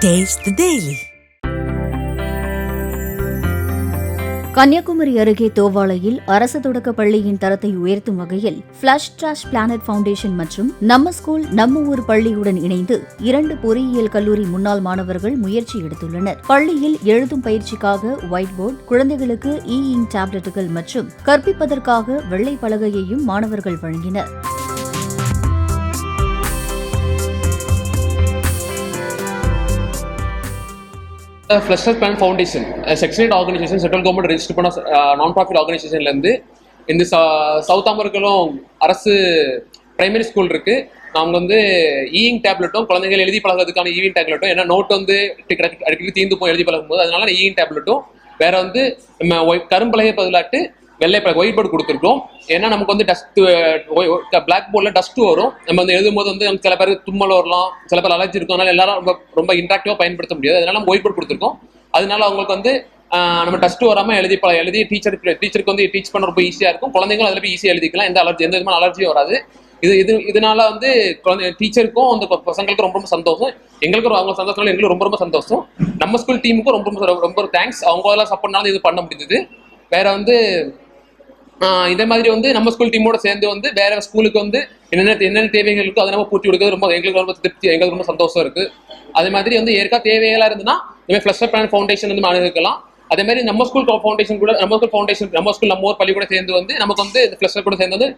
Taste the Daily. Kanyakumari அருகே தோவாளையில் அரசு தொடக்க பள்ளியின் தரத்தை உயர்த்தும் வகையில் ஃபிளஷ் டிராஷ் பிளானட் ஃபவுண்டேஷன் மற்றும் நம்ம ஸ்கூல் நம்ம ஊர் பள்ளியுடன் இணைந்து 2 பொறியியல் கல்லூரி முன்னாள் மாணவர்கள் முயற்சி எடுத்துள்ளனர். பள்ளியில் எழுதும் பயிற்சிக்காக ஒயிட் போர்டு, குழந்தைகளுக்கு இ-இங்க் டேப்லெட்டுகள் மற்றும் கற்பிப்பதற்காக வெள்ளை பலகையையும் மாணவர்கள் வழங்கினர். Flush plan foundation section eight organisation central government register பண்ண நான் ப்ராஃபிட் ஆர்கனைசேஷன்லேருந்து இந்த சவுத் அமெரிக்காலும் அரசு பிரைமரி ஸ்கூல் இருக்குது. அவங்க வந்து இ-இங்க் டேப்லெட்டும் குழந்தைகள் எழுதி பழகிறதுக்கான இ-இங்க் டேப்லெட்டும், ஏன்னா நோட் வந்து அடிக்கடி தீர்ந்து போய் எழுதி பழகும் போது அதனால இ-இங்க் டேப்லெட்டும் வேற வந்து நம்ம கரும்பலகை பதிலாட்டு வெள்ளை ஒயிட் போர்டு கொடுத்துருக்கோம். ஏன்னா நமக்கு வந்து டஸ்ட் பிளாக் போர்டில் டஸ்ட்டு வரும். நம்ம வந்து எழுதும் போது வந்து சில பேர் தும்மல் வரலாம், சில பேர் அலர்ஜி இருக்கும். அதனால எல்லாரும் ரொம்ப இன்ட்ராக்டிவாக பயன்படுத்த முடியாது. அதனால நம்ம ஒயிட் போர்டு கொடுத்துருக்கோம். அதனால அவங்களுக்கு வந்து நம்ம டஸ்ட்டு வராமல் எழுதி டீச்சருக்கு வந்து டீச் பண்ண ரொம்ப ஈஸியாக இருக்கும். குழந்தைங்களும் அதில் போய் ஈஸியாக எழுதிக்கலாம். எந்த விதமான அலர்ஜியும் வராது. இதனால வந்து டீச்சருக்கும் அந்த பசங்களுக்கு ரொம்ப சந்தோஷம். எங்களுக்கும் அவங்க சந்தோஷம், எங்களுக்கு ரொம்ப சந்தோஷம். நம்ம ஸ்கூல் டீமுக்கும் ரொம்ப தேங்க்ஸ். அவங்க எல்லாம் சப்போர்ட்னால இது பண்ண முடிஞ்சது. வேற வந்து இதே மாதிரி வந்து நம்ம ஸ்கூல் டீமோட சேர்ந்து வந்து வேற ஸ்கூலுக்கு வந்து என்னென்ன தேவைகள் இருக்கோ அதை நம்ம பூர்த்தி கொடுக்கிறது எங்களுக்கு ரொம்ப திருப்தி, எங்களுக்கு ரொம்ப சந்தோஷம் இருக்கு. அதே மாதிரி வந்து தேவைகளா இருந்துன்னா இந்த ஃபிளஷ் பிளான் ஃபவுண்டேஷன் வந்து அணுகிக்கலாம். அதே மாதிரி நம்ம ஸ்கூல் ஃபவுண்டேஷன் கூட நம்ம ஸ்கூல் நம்ம ஒரு பள்ளி கூட சேர்ந்து வந்து நமக்கு வந்து இந்த ஃபிளஷ் கூட சேர்ந்து வந்து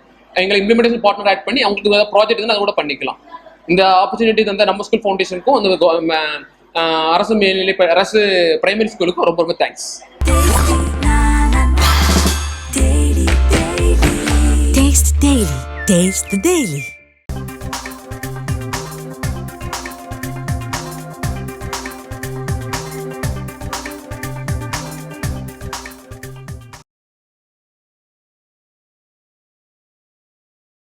எங்களை இம்ப்ளிமெண்டேஷன் பார்ட்னர் ஆட் பண்ணி அவங்களுக்கு ப்ராஜெக்ட் வந்து அதை கூட பண்ணிக்கலாம். இந்த ஆப்பர்ச்சுனிட்டி வந்து நம்ம ஸ்கூல் ஃபவுண்டேஷனுக்கும் அந்த அரசு பிரைமரி ஸ்கூலுக்கும் ரொம்ப தேங்க்ஸ். Taste the Daily.